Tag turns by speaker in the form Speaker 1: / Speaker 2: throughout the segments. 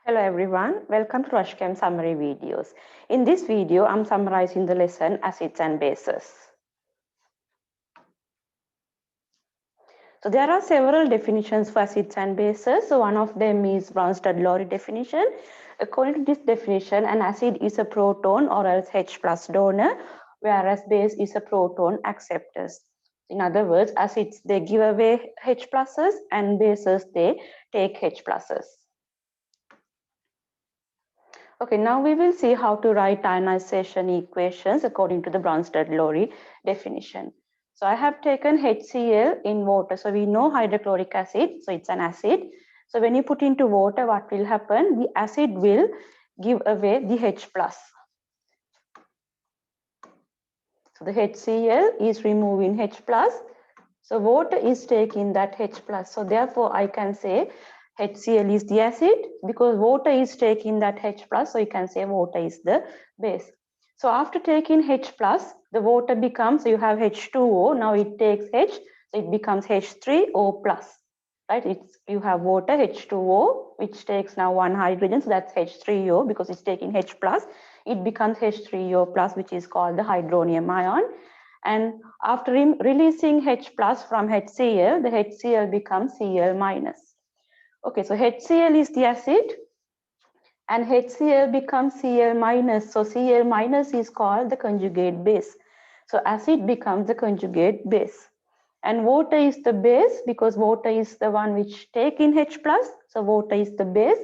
Speaker 1: Hello everyone, welcome to Rushchem summary videos. In this video, I'm summarizing the lesson acids and bases. So there are several definitions for acids and bases. So one of them is Bronsted-Lowry definition. According to this definition, an acid is a proton or else H plus donor, whereas base is a proton acceptor. In other words, acids, they give away H pluses and bases, they take H pluses. Okay, now we will see how to write ionization equations according to the Bronsted-Lowry definition. So I have taken HCl in water. So we know hydrochloric acid, so it's an acid. So when you put into water, what will happen? The acid will give away the H plus. So the HCl is removing H plus. So water is taking that H plus. So therefore I can say HCl is the acid because water is taking that H plus, so you can say water is the base. So after taking H plus, the water becomes, so you have H2O, now it takes H, so it becomes H3O plus, right? You have water H2O, which takes now one hydrogen, so that's H3O because it's taking H plus, it becomes H3O plus, which is called the hydronium ion. And after releasing H plus from HCl, the HCl becomes Cl minus. Okay, so HCl is the acid and HCl becomes Cl minus. So Cl minus is called the conjugate base. So acid becomes the conjugate base. And water is the base because water is the one which take in H plus. So water is the base.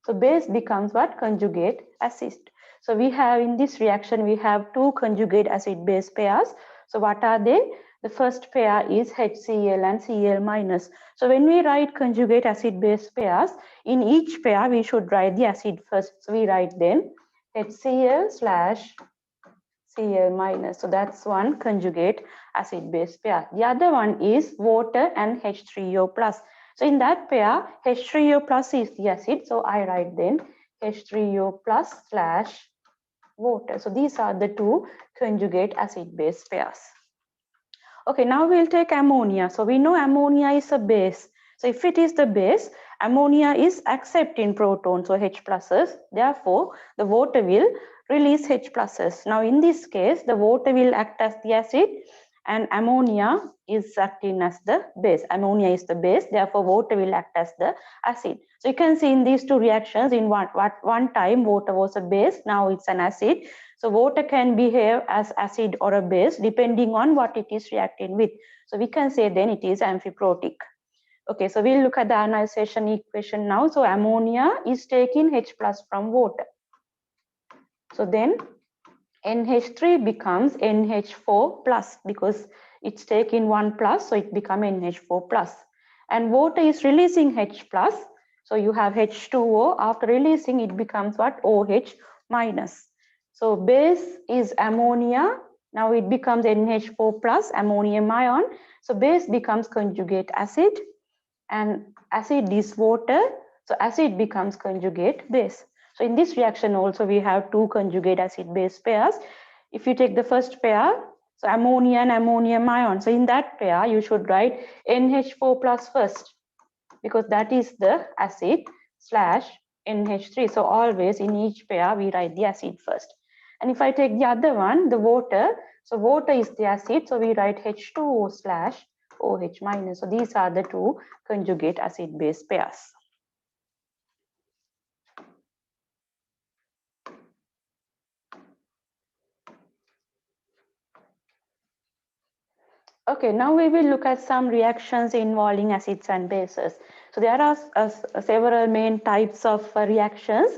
Speaker 1: So base becomes what? Conjugate acid. So we have in this reaction, we have two conjugate acid base pairs. So what are they? The first pair is HCl and Cl minus. So when we write conjugate acid base pairs, in each pair we should write the acid first. So we write then HCl slash Cl minus. So that's one conjugate acid base pair. The other one is water and H3O plus. So in that pair, H3O plus is the acid. So I write then H3O plus slash water. So these are the two conjugate acid base pairs. Okay, now we'll take ammonia. So we know ammonia is a base. So if it is the base, ammonia is accepting protons, so H pluses. Therefore, the water will release H pluses. Now in this case, the water will act as the acid and ammonia is acting as the base. Ammonia is the base, therefore water will act as the acid. So you can see in these two reactions, in one time water was a base, now it's an acid. So water can behave as acid or a base depending on what it is reacting with. So we can say then it is amphiprotic. Okay, so we'll look at the ionization equation now. So ammonia is taking H plus from water. So then NH3 becomes NH4 plus because it's taking 1 plus, so it becomes NH4 plus. And water is releasing H plus, so you have H2O. After releasing, it becomes what? OH minus. So base is ammonia. Now it becomes NH4 plus ammonium ion. So base becomes conjugate acid and acid is water. So acid becomes conjugate base. So in this reaction also we have two conjugate acid base pairs. If you take the first pair, so ammonia and ammonium ion. So in that pair you should write NH4 plus first because that is the acid slash NH3. So always in each pair we write the acid first. And if I take the other one, the water, so water is the acid, so we write H2O slash OH minus. So these are the two conjugate acid base pairs. Okay, now we will look at some reactions involving acids and bases. So there are several main types of reactions.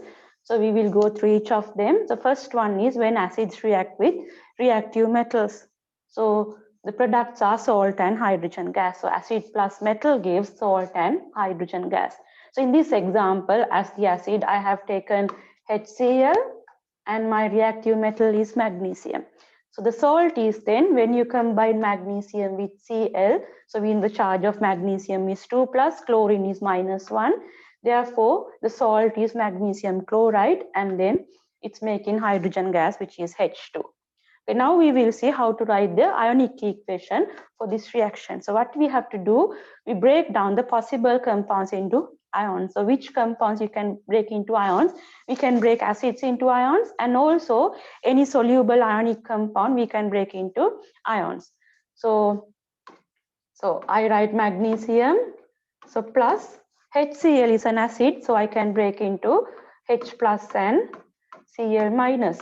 Speaker 1: So we will go through each of them. The first one is when acids react with reactive metals. So the products are salt and hydrogen gas. So acid plus metal gives salt and hydrogen gas. So in this example, as the acid, I have taken HCl and my reactive metal is magnesium. So the salt is then when you combine magnesium with Cl, so when the charge of magnesium is 2 plus, chlorine is -1. Therefore, the salt is magnesium chloride and then it's making hydrogen gas, which is H2. Okay, now we will see how to write the ionic equation for this reaction. So what we have to do, we break down the possible compounds into ions. So which compounds you can break into ions? We can break acids into ions, and also any soluble ionic compound we can break into ions. So I write magnesium, so plus HCl is an acid, so I can break into H plus and Cl minus.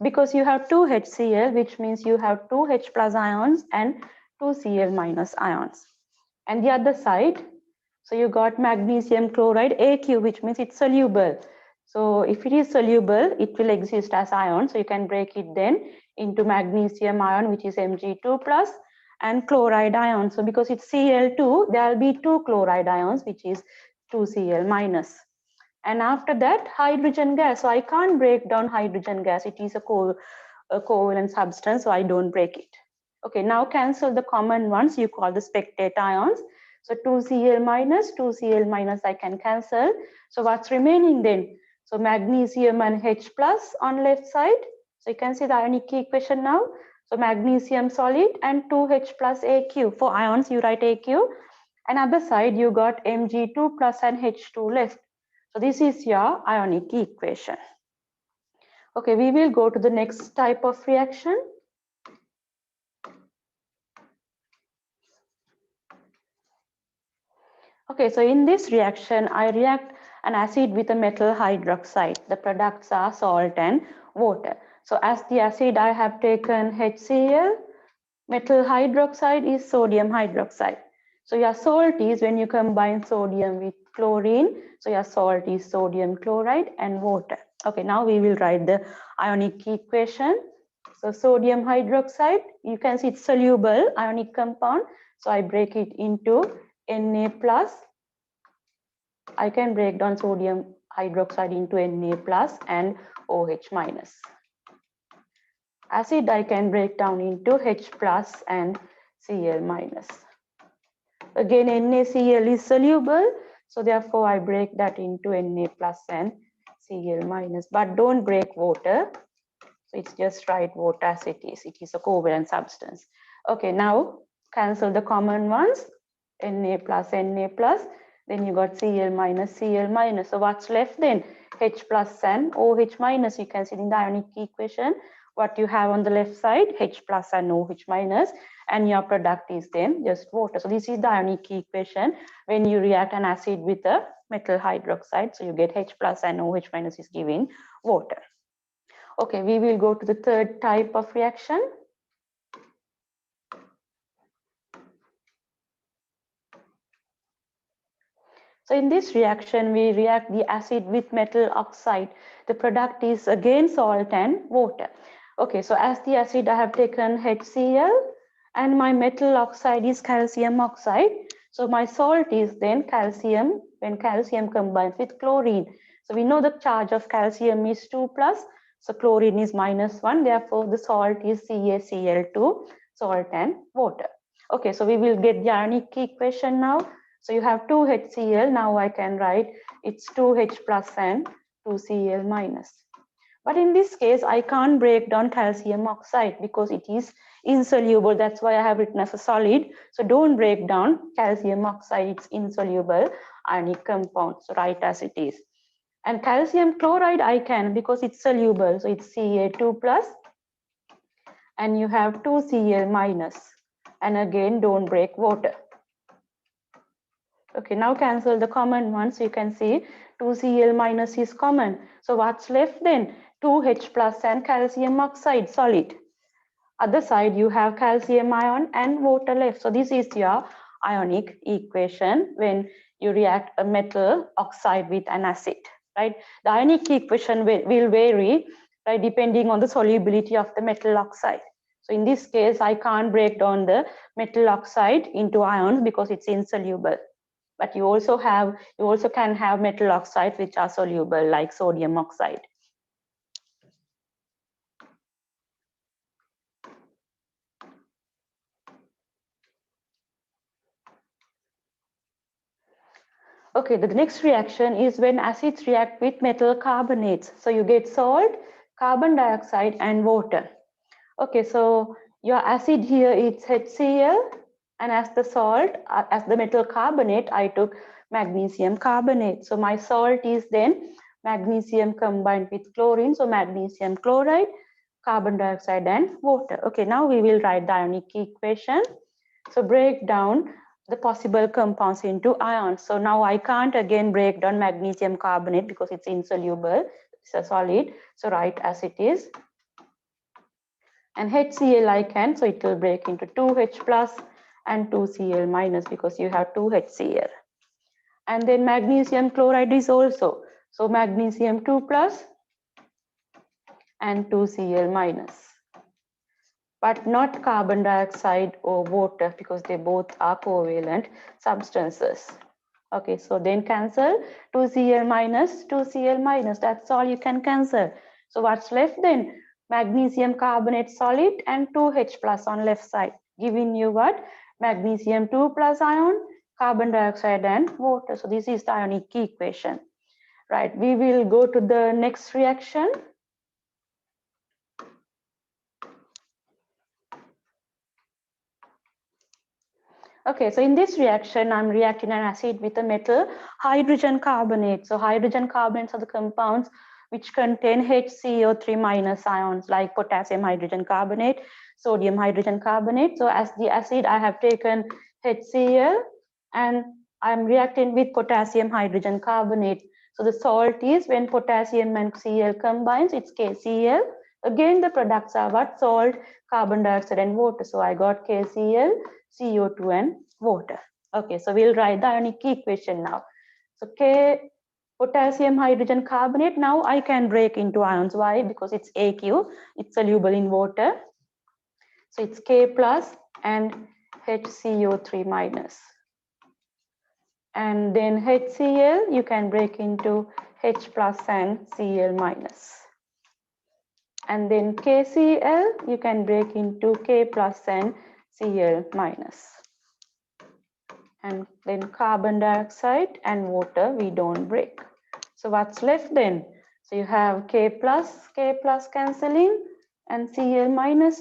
Speaker 1: Because you have 2 HCl, which means you have 2 H plus ions and 2 Cl minus ions. And the other side, so you got magnesium chloride AQ, which means it's soluble. So if it is soluble, it will exist as ion. So you can break it then into magnesium ion, which is Mg2 plus, and chloride ion. So because it's Cl2, there will be 2 chloride ions, which is 2 Cl minus. And after that, hydrogen gas. So I can't break down hydrogen gas. It is a covalent substance, so I don't break it. Okay, now cancel the common ones. You call the spectate ions. So 2Cl minus, 2Cl minus I can cancel. So what's remaining then? So magnesium and H plus on left side. So you can see the ionic equation now. So magnesium solid and 2H plus AQ. For ions, you write AQ. And other side, you got Mg2 plus and H2 left. So this is your ionic equation. Okay, we will go to the next type of reaction. Okay, so in this reaction, I react an acid with a metal hydroxide. The products are salt and water. So as the acid, I have taken HCl. Metal hydroxide is sodium hydroxide. So your salt is when you combine sodium with chlorine. So your salt is sodium chloride and water. Okay, now we will write the ionic equation. So sodium hydroxide, you can see it's soluble ionic compound. So I break it into Na plus. I can break down sodium hydroxide into Na plus and OH minus. Acid I can break down into H plus and Cl minus. Again, NaCl is soluble, so therefore I break that into Na plus and Cl minus, but don't break water. So it's just write water as it is. It is a covalent substance. Okay, now cancel the common ones, Na plus, then you got Cl minus, Cl minus. So what's left then? H plus and OH minus. You can see in the ionic equation what you have on the left side, H plus and OH minus, and your product is then just water. So this is the ionic equation when you react an acid with a metal hydroxide. So you get H plus and OH minus is giving water. Okay, we will go to the third type of reaction. So in this reaction, we react the acid with metal oxide. The product is again salt and water. Okay, so as the acid, I have taken HCl and my metal oxide is calcium oxide. So my salt is then calcium when calcium combines with chlorine. So we know the charge of calcium is 2 plus. So chlorine is -1. Therefore, the salt is CaCl2, salt and water. Okay, so we will get the ionic equation now. So you have 2 HCl. Now I can write it's 2H plus and 2Cl minus. But in this case, I can't break down calcium oxide because it is insoluble. That's why I have written as a solid. So don't break down calcium oxide. It's insoluble ionic compound. So write as it is. And calcium chloride I can because it's soluble. So it's Ca2 plus and you have 2Cl minus. And again, don't break water. Okay, now cancel the common ones. You can see 2Cl minus is common. So what's left then? 2H plus and calcium oxide solid. Other side you have calcium ion and water left. So this is your ionic equation when you react a metal oxide with an acid, right? The ionic equation will vary, right, depending on the solubility of the metal oxide. So in this case, I can't break down the metal oxide into ions because it's insoluble. But you also can have metal oxides which are soluble like sodium oxide. Okay, the next reaction is when acids react with metal carbonates. So you get salt, carbon dioxide and water. Okay, so your acid here is HCl, and as the salt, as the metal carbonate, I took magnesium carbonate. So my salt is then magnesium combined with chlorine, so magnesium chloride, carbon dioxide and water. Okay, now we will write the ionic equation. So break down the possible compounds into ions. So now I can't again break down magnesium carbonate because it's insoluble, it's a solid. So write as it is. And HCl I can, so it will break into 2H plus and 2Cl minus because you have 2 HCl. And then magnesium chloride is also, so magnesium 2 plus and 2Cl minus. But not carbon dioxide or water because they both are covalent substances. Okay, so then cancel 2Cl minus, 2Cl minus, that's all you can cancel. So what's left then? Magnesium carbonate solid and 2H plus on left side, giving you what? Magnesium 2 plus ion, carbon dioxide and water. So this is the ionic equation. Right, we will go to the next reaction. Okay, so in this reaction, I'm reacting an acid with a metal hydrogen carbonate. So hydrogen carbonates are the compounds which contain HCO3 minus ions like potassium hydrogen carbonate, sodium hydrogen carbonate. So as the acid, I have taken HCl and I'm reacting with potassium hydrogen carbonate. So the salt is when potassium and Cl combines, it's KCl. Again, the products are what? Salt, carbon dioxide and water. So I got KCl, CO2 and water. Okay, so we'll write the ionic equation now. So K potassium hydrogen carbonate, now I can break into ions. Why? Because it's AQ, it's soluble in water. So it's K plus and HCO3 minus. And then HCl, you can break into H plus and Cl minus. And then KCl, you can break into K plus and Cl minus. And then carbon dioxide and water, we don't break. So what's left then? So you have K plus cancelling, and Cl minus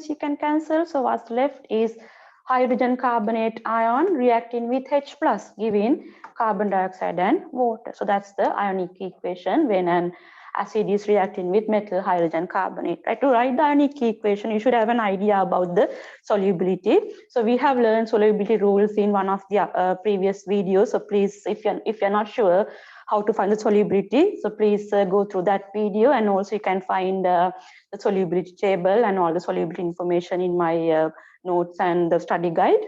Speaker 1: you can cancel. So what's left is hydrogen carbonate ion reacting with H plus, giving carbon dioxide and water. So that's the ionic equation when an acid is reacting with metal hydrogen carbonate. Right? To write the ionic equation, you should have an idea about the solubility. So we have learned solubility rules in one of the previous videos. So please, if you're not sure how to find the solubility, so please go through that video, and also you can find the solubility table and all the solubility information in my notes and the study guide.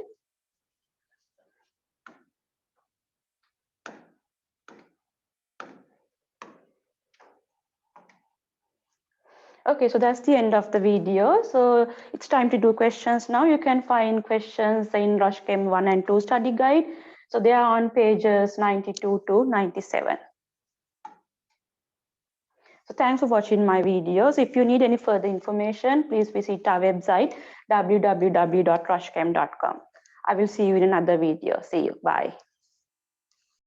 Speaker 1: Okay, so that's the end of the video. So it's time to do questions now. You can find questions in RushChem 1 and 2 study guide. So they are on pages 92 to 97. So thanks for watching my videos. If you need any further information, please visit our website, www.rushchem.com. I will see you in another video. See you. Bye.